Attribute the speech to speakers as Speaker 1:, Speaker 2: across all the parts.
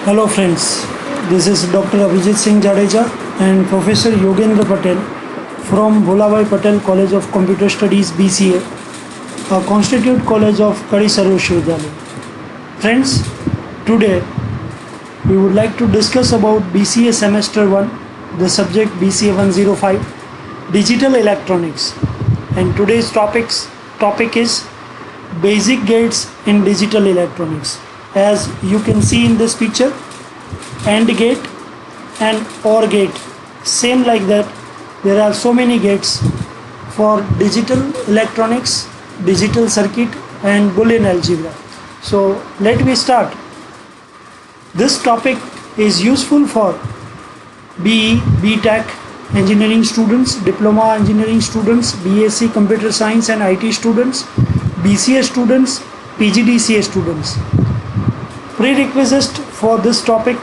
Speaker 1: Hello friends, this is Dr. Abhijit Singh Jadeja and Professor Yogendra Patel from Bholabhai Patel College of Computer Studies BCA, a constitute college of Kadi Sarv Vishwavidyalaya. Friends, today we would like to discuss about BCA Semester 1, the subject BCA 105, Digital Electronics. And today's topic is Basic Gates in Digital Electronics. As you can see in this picture, AND gate and OR gate, same like that. There are so many gates for digital electronics, digital circuit and Boolean algebra. So let me start. This topic is useful for BE, BTech engineering students, diploma engineering students, BSc computer science and IT students, BCA students, PGDCA students. Prerequisite for this topic: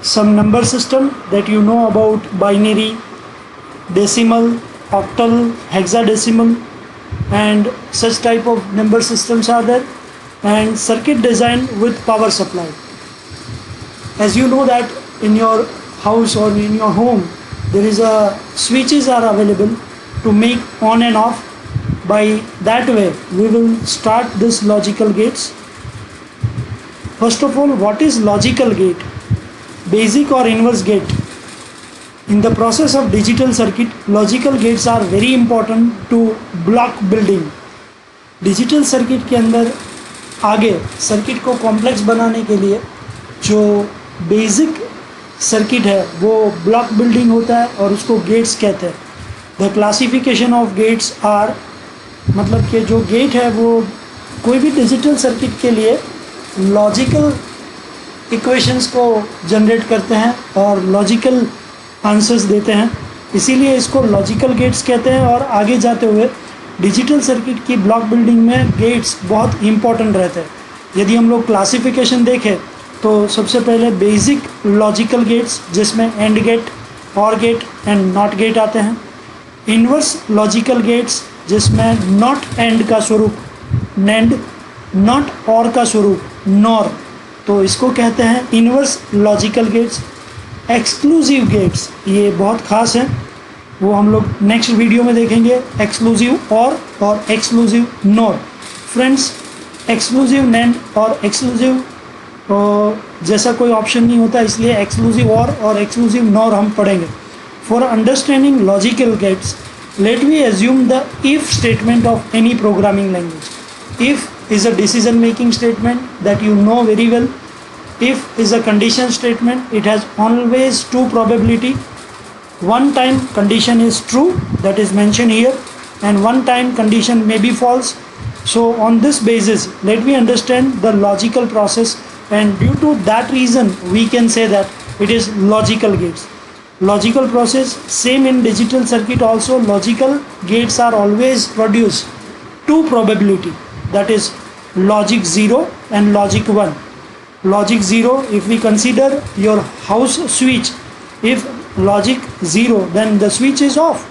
Speaker 1: some number system that you know about binary, decimal, octal, hexadecimal, and such type of number systems are there, and circuit design with power supply. As you know that in your house or in your home there is a switches are available to make on and off. By that way we will start this logical gates. First of all, what is logical gate? Basic or inverse gate? In the process of digital circuit, logical gates are very important to block building. Digital circuit के अंदर आगे circuit को complex बनाने के लिए जो basic circuit है वो ब्लॉक बिल्डिंग होता है और उसको गेट्स कहते हैं. The classification of gates are, मतलब कि जो गेट है वो कोई भी डिजिटल सर्किट के लिए लॉजिकल इक्वेशंस को जनरेट करते हैं और लॉजिकल आंसर्स देते हैं, इसीलिए इसको लॉजिकल गेट्स कहते हैं. और आगे जाते हुए डिजिटल सर्किट की ब्लॉक बिल्डिंग में गेट्स बहुत इंपॉर्टेंट रहते हैं. यदि हम लोग क्लासिफिकेशन देखें तो सबसे पहले बेसिक लॉजिकल गेट्स जिसमें and gate, OR gate and not gate आते हैं. इन्वर्स लॉजिकल गेट्स जिसमें नॉट एंड का स्वरूप नेंड, नॉट और का स्वरूप नॉर, तो इसको कहते हैं inverse logical gates. Exclusive gates ये बहुत खास हैं, वो हम लोग नेक्स्ट वीडियो में देखेंगे. एक्सक्लूसिव और exclusive nor. Friends, exclusive NAND और एक्सक्लूसिव जैसा कोई ऑप्शन नहीं होता, इसलिए एक्सक्लूसिव और एक्सक्लूसिव नॉर हम पढ़ेंगे. For understanding logical gates, let we assume the if statement of any programming language. If is a decision making statement that you know very well. If is a condition statement, it has always two probability. One time condition is true, that is mentioned here, and one time condition may be false. So on this basis let me understand the logical process, and due to that reason we can say that it is logical gates. Logical process, same in digital circuit also. Logical gates are always produce two probability, that is logic 0 and logic 1. Logic 0, if we consider your house switch, if logic 0 then the switch is off.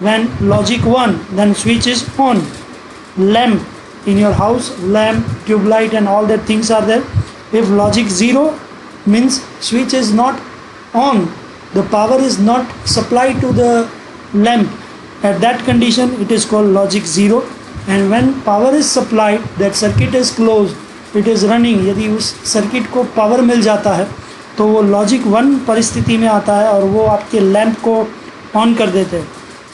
Speaker 1: When logic 1 then switch is on. Lamp in your house, lamp, tube light and all that things are there. If logic 0 means switch is not on, the power is not supplied to the lamp, at that condition it is called logic 0. And when power is supplied, that circuit is closed, it is running. यदि उस circuit को power मिल जाता है तो वो logic 1 परिस्थिति में आता है और वो आपके लैंप को ऑन कर देते हैं.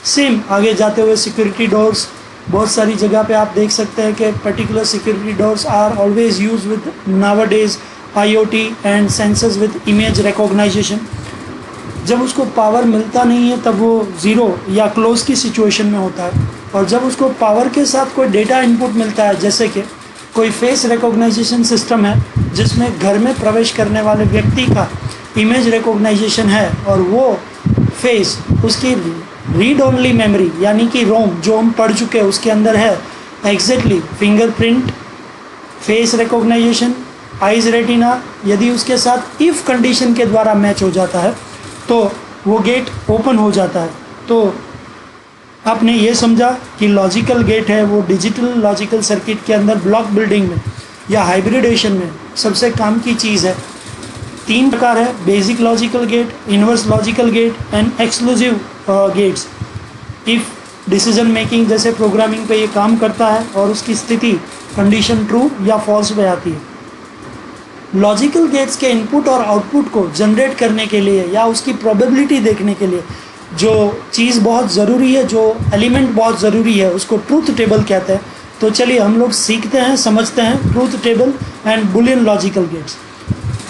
Speaker 1: सेम आगे जाते हुए सिक्योरिटी डोर्स, बहुत सारी जगह पे आप देख सकते हैं कि particular security doors are always use with nowadays IoT and sensors with image recognition. जब उसको पावर मिलता नहीं है तब वो ज़ीरो या क्लोज की सिचुएशन में होता है, और जब उसको पावर के साथ कोई डेटा इनपुट मिलता है, जैसे कि कोई फेस रिकॉग्नाइजेशन सिस्टम है जिसमें घर में प्रवेश करने वाले व्यक्ति का इमेज रिकॉग्नाइजेशन है, और वो फेस उसकी रीड ओनली मेमोरी यानी कि रोम जो हम पढ़ चुके हैं उसके अंदर है exactly fingerprint, face recognition, eyes retina. यदि उसके साथ इफ़ कंडीशन के द्वारा मैच हो जाता है तो वो गेट ओपन हो जाता है. तो आपने ये समझा कि लॉजिकल गेट है वो डिजिटल लॉजिकल सर्किट के अंदर ब्लॉक बिल्डिंग में या हाइब्रिडेशन में सबसे काम की चीज़ है. तीन प्रकार है, basic logical gate, inverse logical gate and exclusive gates. If decision making जैसे प्रोग्रामिंग पे ये काम करता है और उसकी स्थिति कंडीशन ट्रू या फॉल्स पे आती है। लॉजिकल गेट्स के इनपुट और आउटपुट को जनरेट करने के लिए या उसकी प्रोबेबिलिटी देखने के लिए जो चीज़ बहुत ज़रूरी है, जो एलिमेंट बहुत ज़रूरी है, उसको ट्रूथ टेबल कहते हैं। तो चलिए हम लोग सीखते हैं, समझते हैं truth table and Boolean logical gates.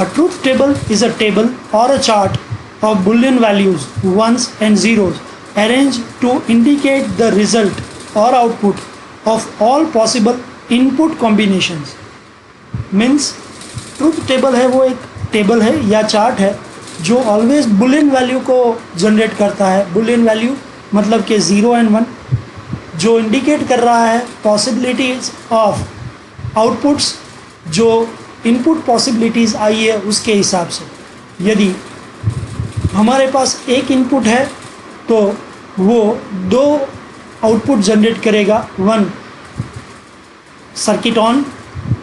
Speaker 1: A truth table is a table और a chart of Boolean values, ones and zeros, arranged to indicate the result or output of all possible input combinations. Means truth table है वो एक table है या chart है जो always Boolean value को generate करता है। बुलियन वैल्यू मतलब कि 0 and 1, जो इंडिकेट कर रहा है पॉसिबिलिटीज ऑफ आउटपुट्स, जो इनपुट पॉसिबिलिटीज़ आई है उसके हिसाब से। यदि हमारे पास एक इनपुट है तो वो दो आउटपुट जनरेट करेगा। One circuit on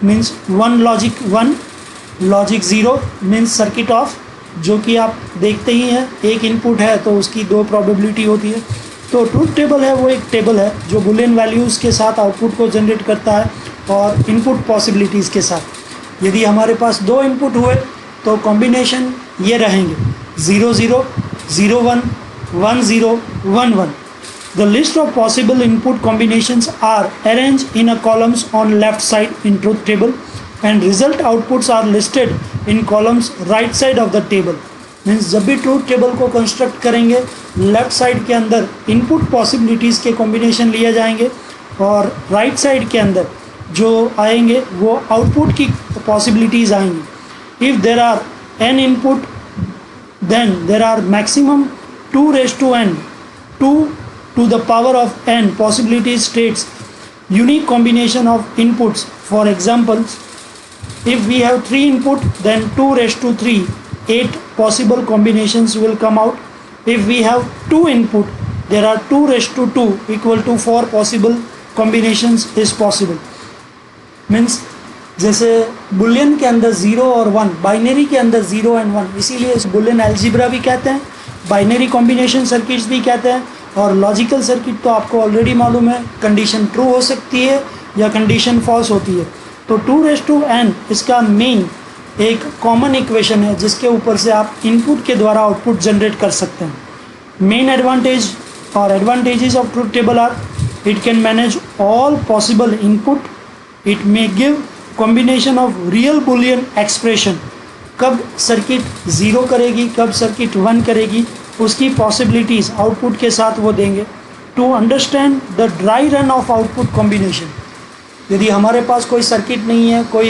Speaker 1: means one logic one, logic zero means circuit of, जो कि आप देखते ही हैं एक इनपुट है तो उसकी दो प्रोबेबिलिटी होती है। तो ट्रूथ टेबल है वो एक टेबल है जो बुलियन वैल्यूज़ के साथ आउटपुट को जनरेट करता है और इनपुट पॉसिबिलिटीज़ के साथ। यदि हमारे पास दो इनपुट हुए तो कॉम्बिनेशन ये रहेंगे 0 0 0 1 1 0 1 1। The list of possible input combinations are arranged in a columns on left side in truth table and result outputs are listed in columns right side of the table। Means जब भी truth table को construct करेंगे left side के अंदर input possibilities के combination लिए जाएंगे और राइट साइड के अंदर जो आएंगे वो आउटपुट की पॉसिबिलिटीज़ आएंगी। If there are n input then there are maximum 2 raised to n, 2 to the power of n possibility states unique combination of inputs. For examples, if we have 3 input then 2 raised to 3, 8 possible combinations will come out. If we have 2 input there are 2 raised to 2 equal to 4 possible combinations is possible। Means जैसे Boolean के अंदर 0 और 1, binary के अंदर 0 and 1, इसीलिए इस Boolean algebra भी कहते हैं, बाइनरी कॉम्बिनेशन सर्किट्स भी कहते हैं। और लॉजिकल सर्किट तो आपको ऑलरेडी मालूम है, कंडीशन ट्रू हो सकती है या कंडीशन फॉल्स होती है। तो 2n इसका मेन एक कॉमन इक्वेशन है जिसके ऊपर से आप इनपुट के द्वारा आउटपुट जनरेट कर सकते हैं। मेन एडवांटेज और advantages of truth table are it can manage all possible input, it may give combination of real boolean expression, कब सर्किट 0 करेगी कब सर्किट 1 करेगी उसकी पॉसिबिलिटीज़ आउटपुट के साथ वो देंगे। To understand the dry run of output combination, यदि हमारे पास कोई सर्किट नहीं है, कोई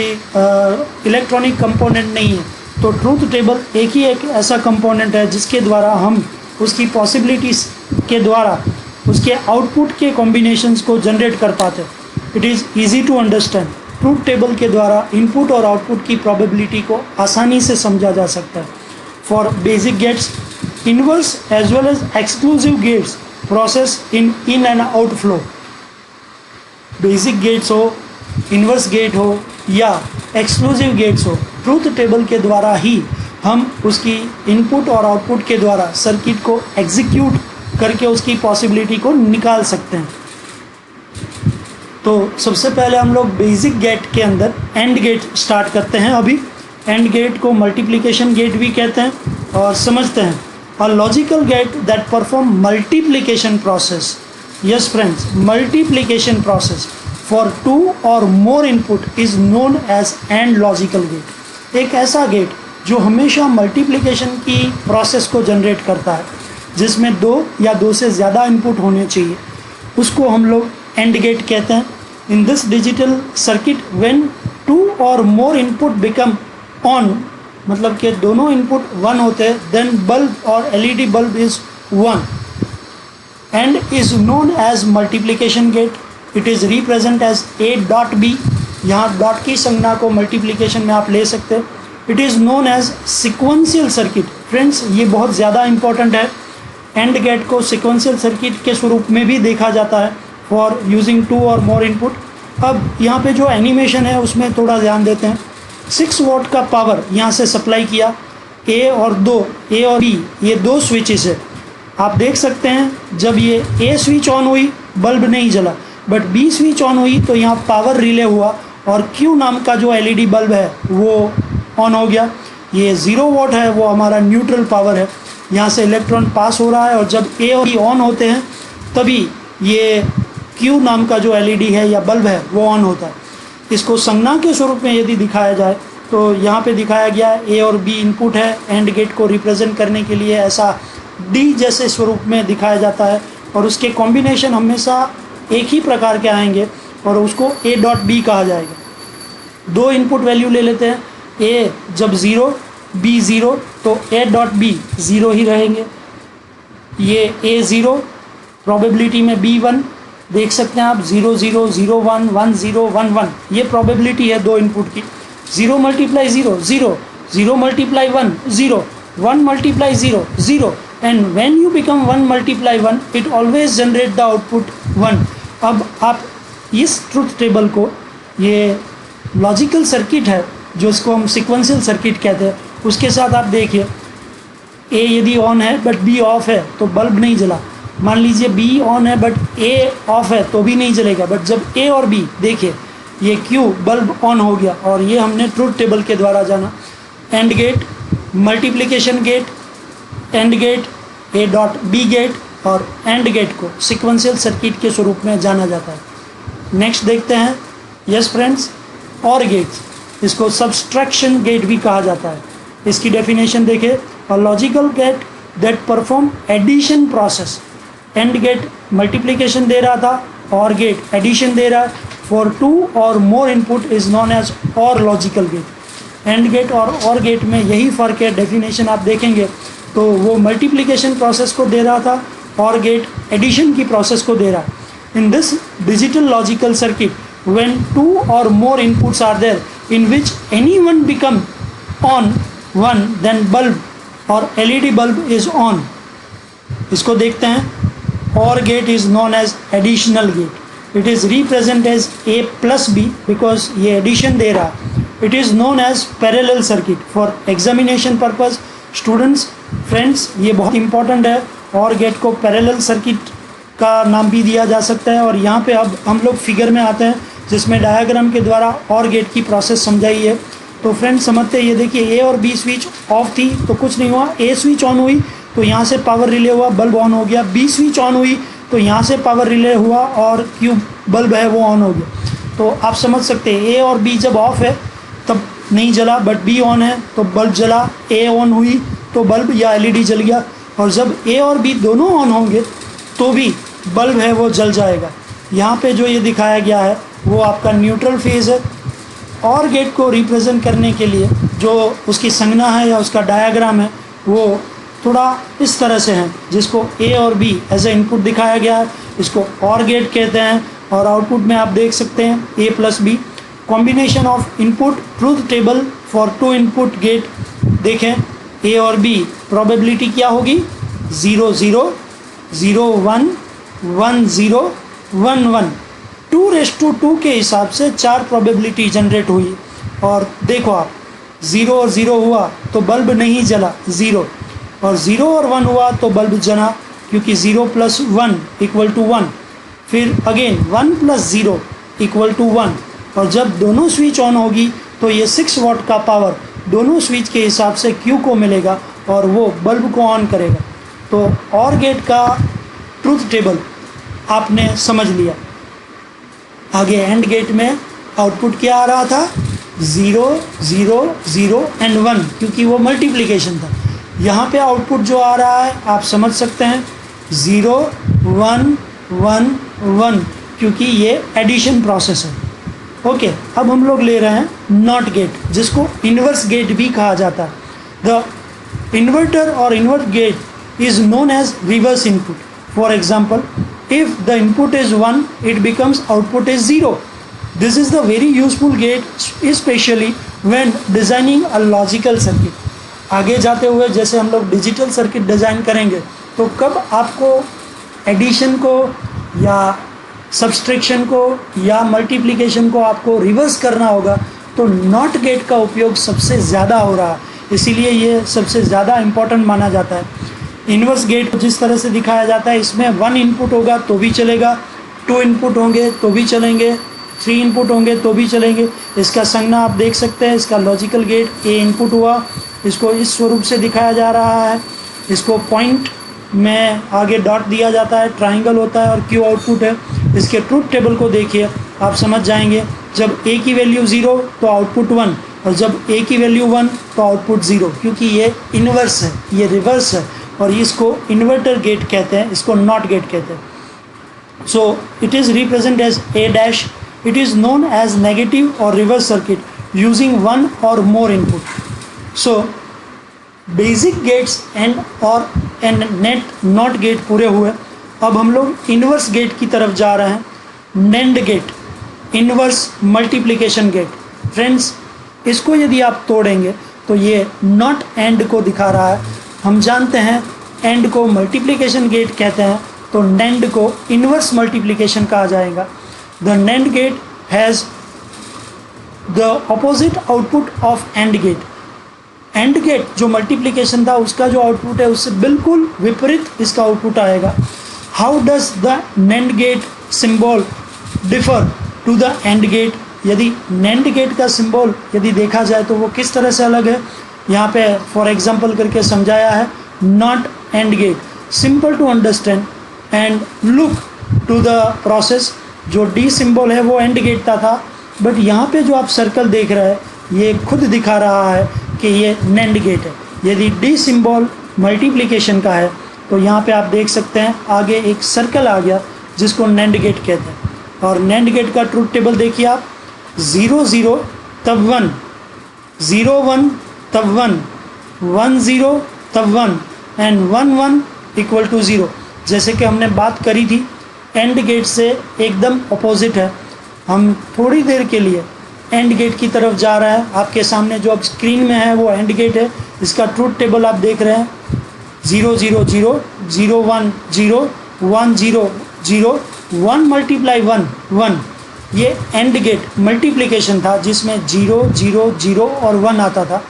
Speaker 1: इलेक्ट्रॉनिक कंपोनेंट नहीं है, तो ट्रूथ टेबल एक ही एक ऐसा कंपोनेंट है जिसके द्वारा हम उसकी पॉसिबिलिटीज़ के द्वारा उसके आउटपुट के कॉम्बिनेशंस को जनरेट कर पाते हैं। It is easy to understand. Truth table के द्वारा इनपुट और आउटपुट की प्रोबेबिलिटी को आसानी से समझा जा सकता है। For basic gates, inverse as well as exclusive gates process in and out flow. Basic gates हो, इनवर्स गेट हो या एक्सक्लूसिव गेट्स हो, ट्रूथ टेबल के द्वारा ही हम उसकी इनपुट और आउटपुट के द्वारा सर्किट को एग्जीक्यूट करके उसकी पॉसिबिलिटी को निकाल सकते हैं। तो सबसे पहले हम लोग बेसिक गेट के अंदर एंड गेट स्टार्ट करते हैं। अभी एंड गेट को मल्टीप्लिकेशन गेट भी कहते हैं और समझते हैं। A logical gate that perform multiplication process, yes friends, multiplication process for 2 और more input is known as and logical gate. एक ऐसा गेट जो हमेशा मल्टीप्लिकेशन की प्रोसेस को जनरेट करता है जिसमें 2 या 2 से ज़्यादा इनपुट होने चाहिए, उसको हम लोग एंड गेट कहते हैं। इन दिस डिजिटल सर्किट व्हेन 2 और मोर इनपुट बिकम ऑन, मतलब कि दोनों इनपुट 1 होते हैं, देन बल्ब और LED bulb is 1 and is known as multiplication gate. It is represent as A.B। यहाँ डॉट की संज्ञा को मल्टीप्लिकेशन में आप ले सकते हैं। It is known as sequential circuit. Friends, ये बहुत ज़्यादा इंपॉर्टेंट है। एंड गेट को सिक्वेंशियल सर्किट के स्वरूप में भी देखा जाता है फॉर यूजिंग 2 और मोर इनपुट। अब यहाँ पे जो एनिमेशन है उसमें थोड़ा ध्यान देते हैं। 6 वॉट का पावर यहाँ से सप्लाई किया ए और बी ये दो स्विचेस है। आप देख सकते हैं जब ये ए स्विच ऑन हुई बल्ब नहीं जला, बट बी स्विच ऑन हुई तो यहाँ पावर रिले हुआ और क्यू नाम का जो एलईडी बल्ब है वो ऑन हो गया। ये 0 वॉट है, वो हमारा न्यूट्रल पावर है, यहाँ से इलेक्ट्रॉन पास हो रहा है और जब ए और बी ऑन होते हैं तभी ये क्यू नाम का जो एलईडी है या बल्ब है वो ऑन होता है। इसको संज्ञा के स्वरूप में यदि दिखाया जाए तो यहाँ पे दिखाया गया है ए और बी इनपुट है, एंड गेट को रिप्रेजेंट करने के लिए ऐसा डी जैसे स्वरूप में दिखाया जाता है और उसके कॉम्बिनेशन हमेशा एक ही प्रकार के आएंगे और उसको ए डॉट बी कहा जाएगा। दो इनपुट वैल्यू ले लेते हैं, ए जब 0 बी 0 तो ए डॉट बी 0 ही रहेंगे। ये ए 0 प्रोबेबिलिटी में बी 1 देख सकते हैं आप, 0 0 0 1 1 0 1 1 ये प्रोबेबिलिटी है दो इनपुट की। 0 multiply 0 0, 0 multiply 1 0, 1 multiply 0 0, and when you become 1 multiply 1 it always generate the output 1। अब आप इस ट्रुथ टेबल को, ये लॉजिकल सर्किट है जो इसको हम सीक्वेंशियल सर्किट कहते हैं, उसके साथ आप देखिए ए यदि ऑन है बट बी ऑफ है तो बल्ब नहीं जला। मान लीजिए बी ऑन है बट ए ऑफ है तो भी नहीं जलेगा, बट जब ए और बी देखिए ये क्यू बल्ब ऑन हो गया और ये हमने ट्रुथ टेबल के द्वारा जाना। And gate, multiplication gate, and gate, A dot B gate और एंड गेट को सीक्वेंशियल सर्किट के स्वरूप में जाना जाता है। नेक्स्ट देखते हैं, यस फ्रेंड्स, और गेट्स, इसको सब्सट्रैक्शन गेट भी कहा जाता है। इसकी डेफिनेशन देखिए, a logical gate that perform addition process. And gate multiplication दे रहा था, और गेट एडिशन दे रहा है। फॉर 2 और more input is known as और logical gate. And gate OR gate में यही फ़र्क है। डेफिनेशन आप देखेंगे तो वो मल्टीप्लिकेशन प्रोसेस को दे रहा था, और गेट एडिशन की प्रोसेस को दे रहा है। In this digital logical circuit when 2 और more inputs are there in which any one become on one then bulb और एलईडी बल्ब इज ऑन। इसको देखते हैं, or gate is known as additional gate. It is represent as A plus B because ये addition दे रहा है। It is known as parallel circuit for examination purpose. Students, friends, ये बहुत important है। और गेट को पैरेलल सर्किट का नाम भी दिया जा सकता है। और यहाँ पे अब हम लोग फिगर में आते हैं जिसमें डायग्राम के द्वारा और गेट की प्रोसेस समझाई है। तो फ्रेंड्स समझते हैं, ये देखिए ए और बी स्विच ऑफ थी तो कुछ नहीं हुआ। ए स्विच ऑन हुई तो यहाँ से पावर रिले हुआ, बल्ब ऑन हो गया। बी स्विच ऑन हुई तो यहाँ से पावर रिले हुआ और क्यू बल्ब है वो ऑन हो गया। तो आप समझ सकते हैं ए और बी जब ऑफ है तब नहीं जला, बट बी ऑन है तो बल्ब जला। ए ऑन हुई तो बल्ब या एलईडी जल गया, और जब ए और बी दोनों ऑन होंगे तो भी बल्ब है वो जल जाएगा। यहाँ पे जो ये दिखाया गया है वो आपका न्यूट्रल फेज़ है। और गेट को रिप्रेजेंट करने के लिए जो उसकी संज्ञा है या उसका डायग्राम है वो थोड़ा इस तरह से है, जिसको ए और बी एज ए इनपुट दिखाया गया है, इसको और गेट कहते हैं। और आउटपुट में आप देख सकते हैं A plus B, combination of input truth table for 2 input gate. देखें ए और बी प्रोबेबिलिटी क्या होगी, 0 0 0 1 1 0 1 1। 2:2 के हिसाब से 4 प्रोबेबिलिटी जनरेट हुई। और देखो आप 0 और 0 हुआ तो बल्ब नहीं जला 0, और 0 और 1 हुआ तो बल्ब जला, क्योंकि 0 + 1 = 1। फिर अगेन 1 + 0 = 1। और जब दोनों स्विच ऑन होगी तो ये 6 वॉट का पावर दोनों स्विच के हिसाब से क्यू को मिलेगा और वो बल्ब को ऑन करेगा। तो और गेट का ट्रूथ टेबल आपने समझ लिया। आगे एंड गेट में आउटपुट क्या आ रहा था, 0 0 0 एंड 1, क्योंकि वो मल्टीप्लिकेशन था। यहाँ पे आउटपुट जो आ रहा है आप समझ सकते हैं 0 1 1 1, क्योंकि ये एडिशन प्रोसेस है। ओके, अब हम लोग ले रहे हैं नॉट गेट, जिसको इन्वर्स गेट भी कहा जाता है। द इन्वर्टर और invert gate is known as reverse input. For example, if the input is 1 it becomes output is 0. This is the very useful gate especially when designing a logical circuit. आगे जाते हुए जैसे हम लोग digital circuit design करेंगे तो कब आपको एडिशन को या सब्सट्रैक्शन को या मल्टीप्लिकेशन को आपको रिवर्स करना होगा तो नॉट गेट का उपयोग सबसे ज़्यादा हो रहा है। इसीलिए ये सबसे ज़्यादा इम्पॉर्टेंट माना जाता है। इन्वर्स गेट जिस तरह से दिखाया जाता है, इसमें 1 इनपुट होगा तो भी चलेगा, 2 इनपुट होंगे तो भी चलेंगे, 3 इनपुट होंगे तो भी चलेंगे। इसका संज्ञा आप देख सकते हैं, इसका लॉजिकल गेट ए इनपुट हुआ, इसको इस स्वरूप से दिखाया जा रहा है। इसको पॉइंट में आगे डॉट दिया जाता है, ट्राइंगल होता है और क्यू आउटपुट है। इसके ट्रूथ टेबल को देखिए, आप समझ जाएंगे। जब ए की वैल्यू 0 तो आउटपुट 1, और जब ए की वैल्यू 1 तो आउटपुट 0, क्योंकि ये इन्वर्स है, ये रिवर्स है, और इसको इन्वर्टर गेट कहते हैं, इसको नॉट गेट कहते हैं। So it is represented as A dash. It is known as negative or reverse circuit using one or more input. So basic gates and net not gate पूरे हुए। अब हम लोग इन्वर्स गेट की तरफ जा रहे हैं। NAND gate, inverse multiplication gate. Friends, इसको यदि आप तोड़ेंगे तो ये नॉट एंड को दिखा रहा है। हम जानते हैं एंड को मल्टीप्लिकेशन गेट कहते हैं, तो NAND को इन्वर्स मल्टीप्लिकेशन कहा जाएगा। The NAND gate has the opposite output of AND gate. AND gate जो मल्टीप्लिकेशन था उसका जो आउटपुट है उससे बिल्कुल विपरीत इसका आउटपुट आएगा। How does the NAND gate symbol differ to the AND gate? यदि NAND गेट का सिंबल यदि देखा जाए तो वो किस तरह से अलग है, यहाँ पे फॉर एग्जाम्पल करके समझाया है। Not AND gate, simple to understand and look to the process. जो डी सिंबल है वो एंड गेट का था, बट यहाँ पे जो आप सर्कल देख रहे हैं ये खुद दिखा रहा है कि ये NAND गेट है। यदि डी सिंबल मल्टीप्लिकेशन का है तो यहाँ पे आप देख सकते हैं आगे एक सर्कल आ गया जिसको NAND गेट कहते हैं। और NAND गेट का ट्रूथ टेबल देखिए आप, 0 0 तब 1, 0 1 तब 1, 1 0 तब 1 एंड 1 1 इक्वल टू 0। जैसे कि हमने बात करी थी, एंड गेट से एकदम अपोजिट है। हम थोड़ी देर के लिए एंड गेट की तरफ जा रहा है। आपके सामने जो अब स्क्रीन में है वो एंड गेट है। इसका ट्रूथ टेबल आप देख रहे हैं, 0 0 0 0 1 0 1 0 0 1 मल्टीप्लाई 1 1। ये एंड गेट मल्टीप्लिकेशन था जिसमें 0 0 0 और 1 आता था।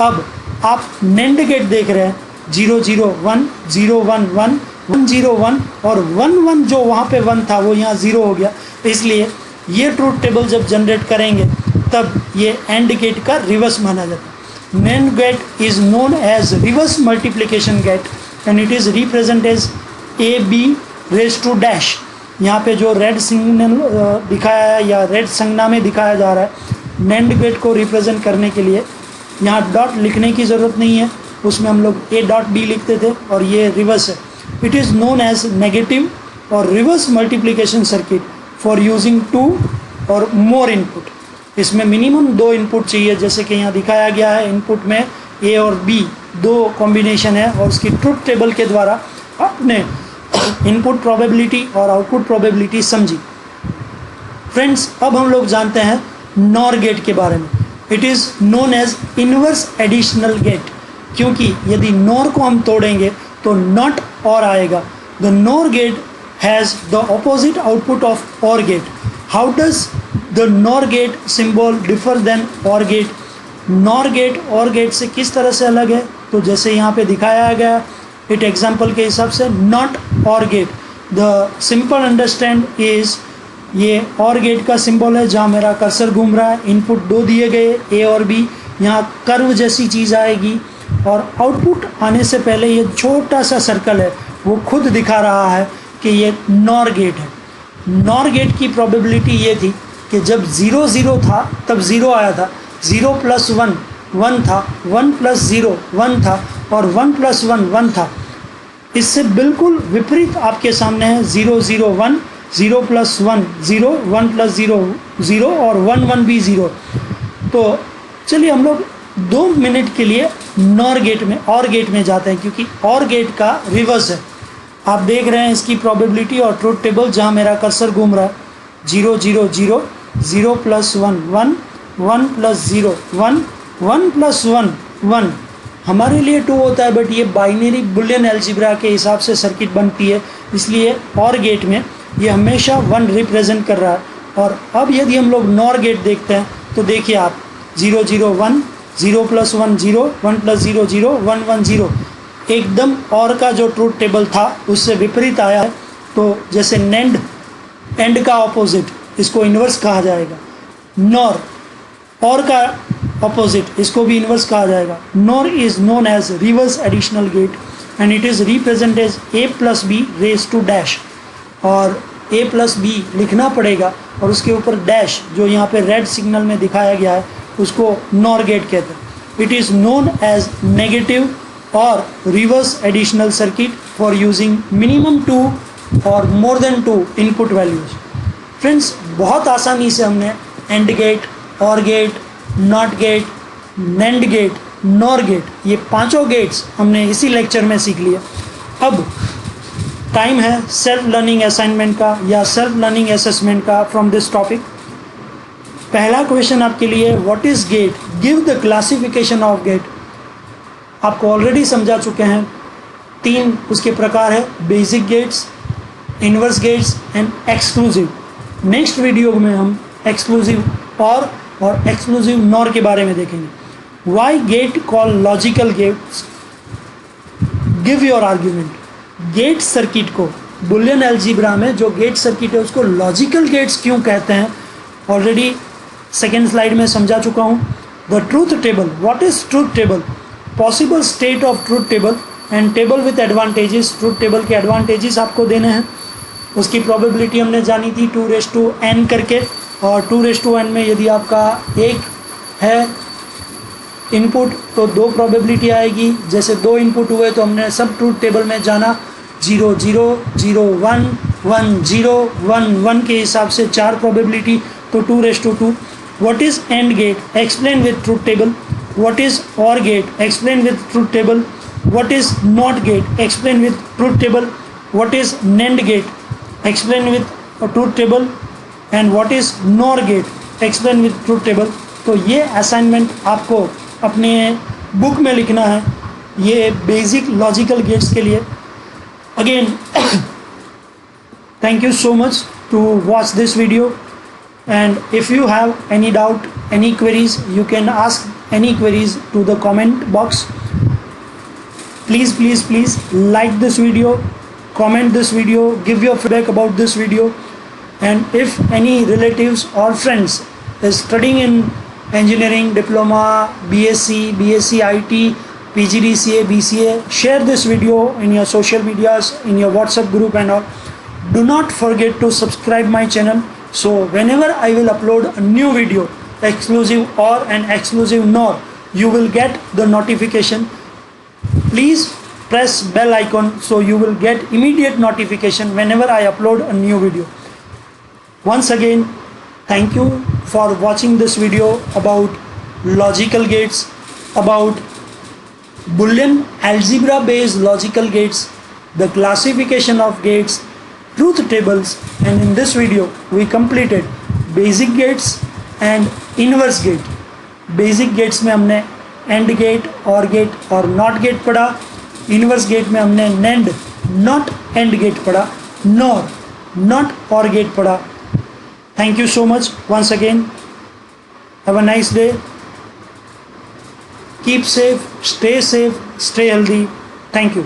Speaker 1: अब आप NAND गेट देख रहे हैं, 0 0 1 0 1 1 1 0 1 और 1 1 जो वहाँ पे 1 था वो यहाँ 0 हो गया। इसलिए ये ट्रूथ टेबल जब जनरेट करेंगे तब ये एंड गेट का रिवर्स माना जाता है। NAND gate is known as reverse multiplication gate and it is represent as AB raise to dash. यहाँ पे जो रेड सिग्नल दिखाया है या रेड संज्ञा में दिखाया जा रहा है NAND गेट को रिप्रेजेंट करने के लिए, यहाँ डॉट लिखने की ज़रूरत नहीं है, उसमें हम लोग A.B लिखते थे और ये रिवर्स है। It is known as negative or reverse multiplication circuit for using 2 और मोर इनपुट। इसमें मिनिमम 2 इनपुट चाहिए, जैसे कि यहाँ दिखाया गया है। इनपुट में A और B 2 कॉम्बिनेशन है और उसकी ट्रुथ टेबल के द्वारा आपने इनपुट प्रोबेबिलिटी और आउटपुट प्रोबेबिलिटी समझी। फ्रेंड्स, अब हम लोग जानते हैं NOR गेट के बारे में। It is known as inverse additional gate, क्योंकि यदि NOR को हम तोड़ेंगे तो नॉट और आएगा। The NOR gate has the opposite output of OR gate. How does the NOR gate symbol differ than OR gate? NOR gate OR gate से किस तरह से अलग है? तो जैसे यहाँ पे दिखाया गया इट एग्जाम्पल के हिसाब से, not OR gate, the simple understand is ये OR गेट का सिंबल है जहाँ मेरा कर्सर घूम रहा है। इनपुट 2 दिए गए A और B, यहाँ कर्व जैसी चीज़ आएगी और आउटपुट आने से पहले ये छोटा सा सर्कल है वो खुद दिखा रहा है कि ये NOR गेट है। NOR गेट की प्रोबेबिलिटी ये थी कि जब 0 0 था तब 0 आया था, 0 + 1 1 था, 1 + 0 1 था और 1 + 1 1 था। इससे बिल्कुल विपरीत आपके सामने है 0 0 1 0 + 1 0 1 + 0 0 और 1 1 भी 0। तो चलिए हम लोग 2 मिनट के लिए NOR गेट में OR गेट में जाते हैं, क्योंकि OR गेट का रिवर्स है। आप देख रहे हैं इसकी प्रोबेबिलिटी और ट्रूथ टेबल जहाँ मेरा कर्सर घूम रहा है, 0 0 0 0 + 1 1 1 + 0 1 1 + 1 1। हमारे लिए 2 होता है, बट ये बाइनरी बुलियन अलजेब्रा के हिसाब से सर्किट बनती है, इसलिए OR गेट में ये हमेशा 1 रिप्रेजेंट कर रहा है। और अब यदि हम लोग NOR गेट देखते हैं तो देखिए आप 0 0 1 0 + 1 0, 1 + 0 0, 1 1 0 एकदम और का जो ट्रूथ टेबल था उससे विपरीत आया है। तो जैसे नेंड एंड का ऑपोजिट, इसको इन्वर्स कहा जाएगा। नॉर और का ऑपोजिट, इसको भी इन्वर्स कहा जाएगा। NOR is known as reverse additional gate and it is represent as a + b raise to dash. और a + b लिखना पड़ेगा और उसके ऊपर डैश जो यहाँ पे रेड सिग्नल में दिखाया गया है उसको नॉर गेट कहते हैं। It is known as negative or reverse additional circuit for using minimum 2 और more than 2 input values. Friends, बहुत आसानी से हमने AND gate, OR gate, NOT gate, NAND gate, NOR gate, ये पांचों गेट्स हमने इसी लेक्चर में सीख लिया। अब टाइम है सेल्फ लर्निंग असाइनमेंट का या सेल्फ लर्निंग असेसमेंट का फ्रॉम दिस टॉपिक। पहला क्वेश्चन आपके लिए, what is gate, give the classification of gate. आपको ऑलरेडी समझा चुके हैं, 3 उसके प्रकार है, basic gates, inverse gates and exclusive. Next video में हम एक्सक्लूसिव और एक्सक्लूसिव नॉर के बारे में देखेंगे। Why gate call logical gates, give your argument. Gate circuit को बुलियन अलजेब्रा में जो गेट सर्किट है उसको लॉजिकल गेट्स क्यों कहते हैं, ऑलरेडी सेकेंड स्लाइड में समझा चुका हूँ। The truth table, what is truth table, possible state of truth table and table with advantages. Truth table के एडवांटेजेस आपको देने हैं, उसकी प्रोबेबिलिटी हमने जानी थी 2n करके, और 2n में यदि आपका एक है इनपुट तो 2 प्रोबेबिलिटी आएगी। जैसे 2 इनपुट हुए तो हमने सब ट्रूथ टेबल में जाना 0 0 0 1 1 0 1 1 के हिसाब से 4 प्रोबेबिलिटी, तो 2 what is AND gate, explain with truth table. What is OR gate, explain with truth table. What is NOT gate, explain with truth table. What is NAND gate, explain with truth table. And what is NOR gate, explain with truth table. तो ये assignment आपको अपने book में लिखना है, ये basic logical gets के लिए। Again thank you so much to watch this video, and if you have any doubt, any queries, you can ask any queries to the comment box. Please like this video, comment this video, give your feedback about this video, and if any relatives or friends is studying in engineering, diploma, BSc IT, PGDCA, BCA, share this video in your social medias, in your WhatsApp group and all. Do not forget to subscribe my channel, so whenever I will upload a new video, exclusive or an exclusive NOR, you will get the notification. Please press bell icon so you will get immediate notification whenever I upload a new video. Once again, thank you for watching this video about logical gates, about Boolean algebra based logical gates, the classification of gates, truth tables, and in this video we completed basic gates and inverse gate. Basic gates में हमने AND gate, OR gate और NOT gate पढ़ा। Inverse gate में हमने NAND not AND gate पढ़ा, NOR not OR gate पढ़ा। Thank you so much once again. Have a nice day. Keep safe, stay healthy. Thank you.